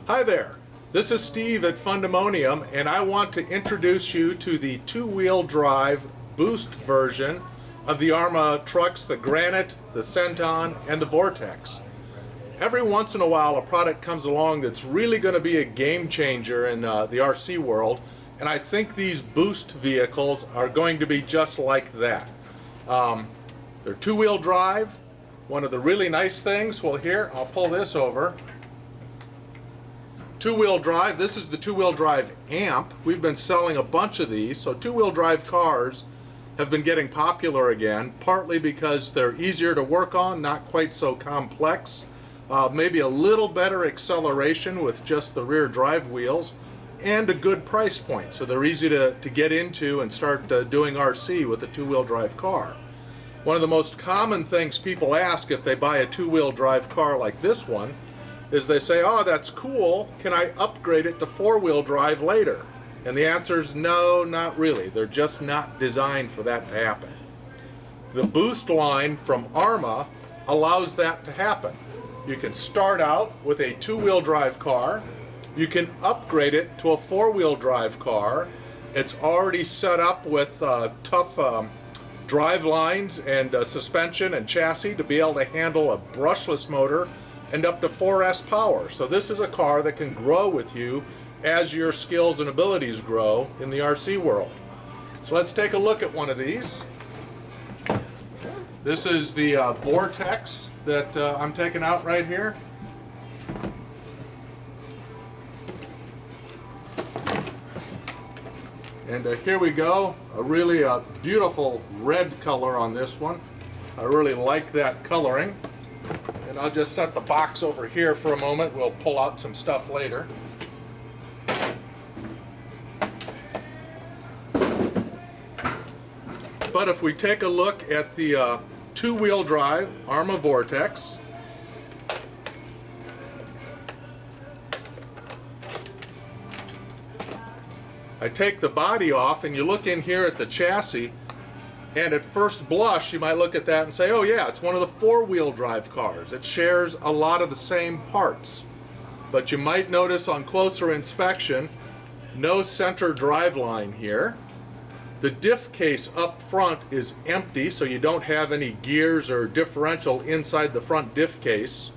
Hi there, this is Steve at Fundemonium, and I want to introduce you to the two-wheel drive Boost version of the Arrma trucks, the Granite, the Centon, and the Vortex. Every once in a while a product comes along that's really going to be a game changer in the RC world, and I think these Boost vehicles are going to be just like that. They're two-wheel drive. One of the really nice things, well here, I'll pull this over. Two-wheel drive, this is the two-wheel drive amp. We've been selling a bunch of these, so two-wheel drive cars have been getting popular again, partly because they're easier to work on, not quite so complex, maybe a little better acceleration with just the rear drive wheels, and a good price point, so they're easy to get into and start doing RC with a two-wheel drive car. One of the most common things people ask if they buy a two-wheel drive car like this one is they say, oh, that's cool, can I upgrade it to four-wheel drive later? And the answer is no, not really. They're just not designed for that to happen. The Boost line from Arrma allows that to happen. You can start out with a two-wheel drive car, you can upgrade it to a four-wheel drive car. It's already set up with tough drive lines and suspension and chassis to be able to handle a brushless motor and up to 4S power. So this is a car that can grow with you as your skills and abilities grow in the RC world. So let's take a look at one of these. This is the Vortex that I'm taking out right here. And here we go, a really beautiful red color on this one. I really like that coloring. And I'll just set the box over here for a moment. We'll pull out some stuff later. But if we take a look at the two-wheel drive Arrma Vortex, I take the body off and you look in here at the chassis, and at first blush you might look at that and say, oh yeah, it's one of the four-wheel drive cars. It shares a lot of the same parts. But you might notice on closer inspection, no center drive line here. The diff case up front is empty, so you don't have any gears or differential inside the front diff case.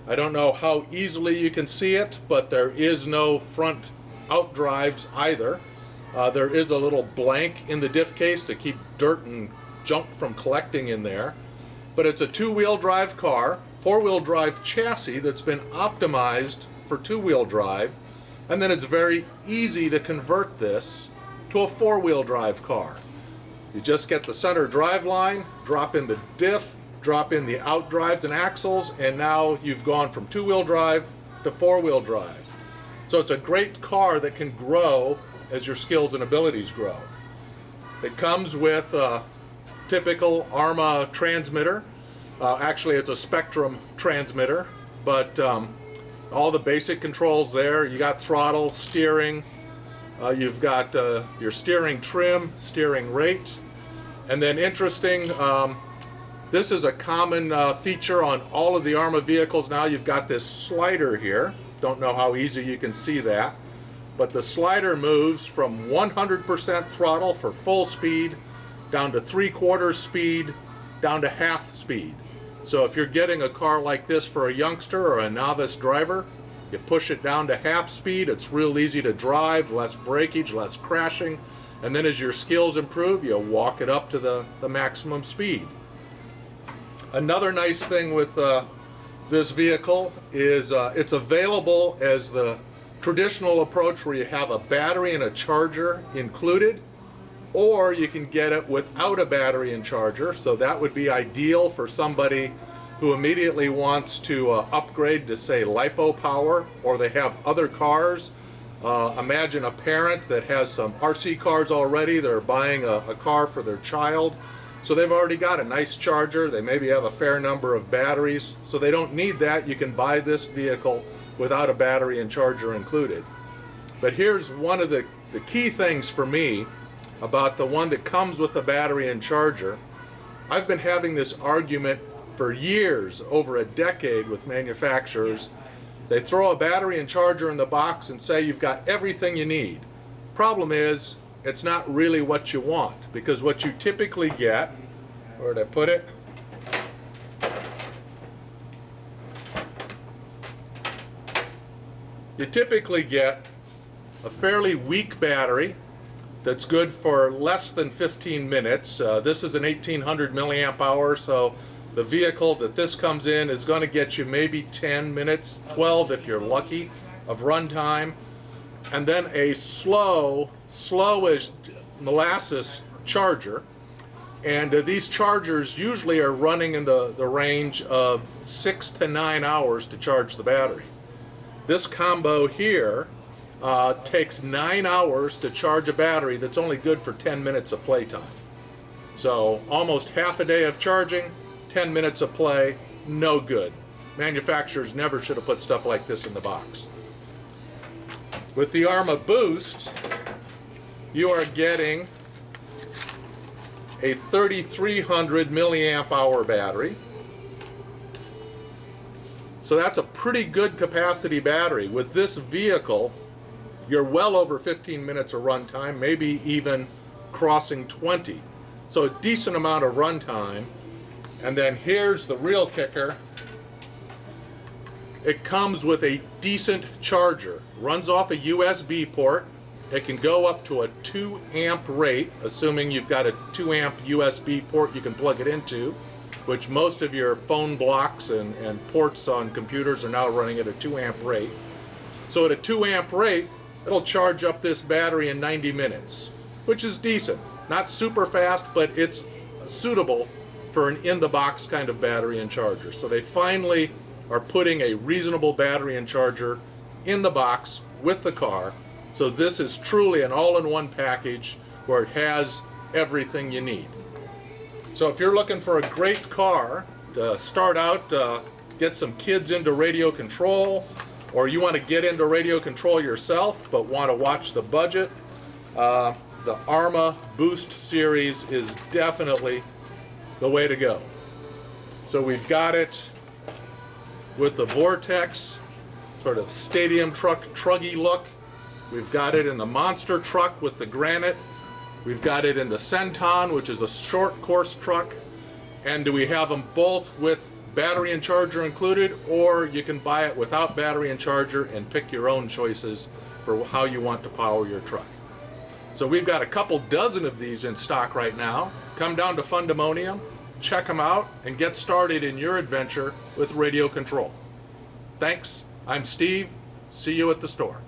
I don't know how easily you can see it, but there is no front outdrives either. There is a little blank in the diff case to keep dirt and junk from collecting in there. But it's a two-wheel drive car, four-wheel drive chassis that's been optimized for two-wheel drive, and then it's very easy to convert this to a four-wheel drive car. You just get the center drive line, drop in the diff, drop in the outdrives and axles, and now you've gone from two-wheel drive to four-wheel drive. So it's a great car that can grow as your skills and abilities grow. It comes with a typical Arrma transmitter. Actually, it's a Spectrum transmitter, but all the basic controls there. You got throttle, steering, you've got your steering trim, steering rate, and then interesting, this is a common feature on all of the Arrma vehicles now. You've got this slider here. Don't know how easy you can see that, but the slider moves from 100% throttle for full speed down to 3/4 speed down to half speed. So if you're getting a car like this for a youngster or a novice driver, you push it down to half speed. It's real easy to drive, less breakage, less crashing, and then as your skills improve, you walk it up to the maximum speed. Another nice thing with this vehicle is it's available as the traditional approach where you have a battery and a charger included, or you can get it without a battery and charger. So that would be ideal for somebody who immediately wants to upgrade to, say, LiPo power, or they have other cars. Imagine a parent that has some RC cars already. They're buying a car for their child. So they've already got a nice charger, they maybe have a fair number of batteries, so they don't need that. You can buy this vehicle without a battery and charger included. But here's one of the key things for me about the one that comes with the battery and charger. I've been having this argument for years, over a decade, with manufacturers They throw a battery and charger in the box and say you've got everything you need. Problem is, it's not really what you want, because what you typically get, where did I put it? You typically get a fairly weak battery that's good for less than 15 minutes. This is an 1800 milliamp hour, so the vehicle that this comes in is going to get you maybe 10 minutes, 12 if you're lucky, of runtime. And then a slow as molasses charger. And these chargers usually are running in the range of 6 to 9 hours to charge the battery. This combo here takes 9 hours to charge a battery that's only good for 10 minutes of playtime. So almost half a day of charging, 10 minutes of play, no good. Manufacturers never should have put stuff like this in the box. With the Arrma Boost, you are getting a 3300 milliamp hour battery. So that's a pretty good capacity battery. With this vehicle, you're well over 15 minutes of runtime, maybe even crossing 20. So a decent amount of runtime. And then here's the real kicker. It comes with a decent charger. Runs off a USB port. It can go up to a 2 amp rate, assuming you've got a 2 amp USB port you can plug it into, which most of your phone blocks and ports on computers are now running at a 2 amp rate. So at a 2 amp rate, it'll charge up this battery in 90 minutes, which is decent. Not super fast, but it's suitable for an in-the-box kind of battery and charger. So they finally are putting a reasonable battery and charger in the box with the car. So this is truly an all-in-one package where it has everything you need. So if you're looking for a great car to start out, get some kids into radio control, or you want to get into radio control yourself but want to watch the budget, the Arrma Boost series is definitely the way to go. So we've got it with the Vortex, sort of stadium truck truggy look. We've got it in the monster truck with the granite. We've got it in the Centon, which is a short course truck. And we have them both with battery and charger included, or you can buy it without battery and charger and pick your own choices for how you want to power your truck. So we've got a couple dozen of these in stock right now. Come down to Fundemonium, check them out, and get started in your adventure with radio control. Thanks, I'm Steve. See you at the store.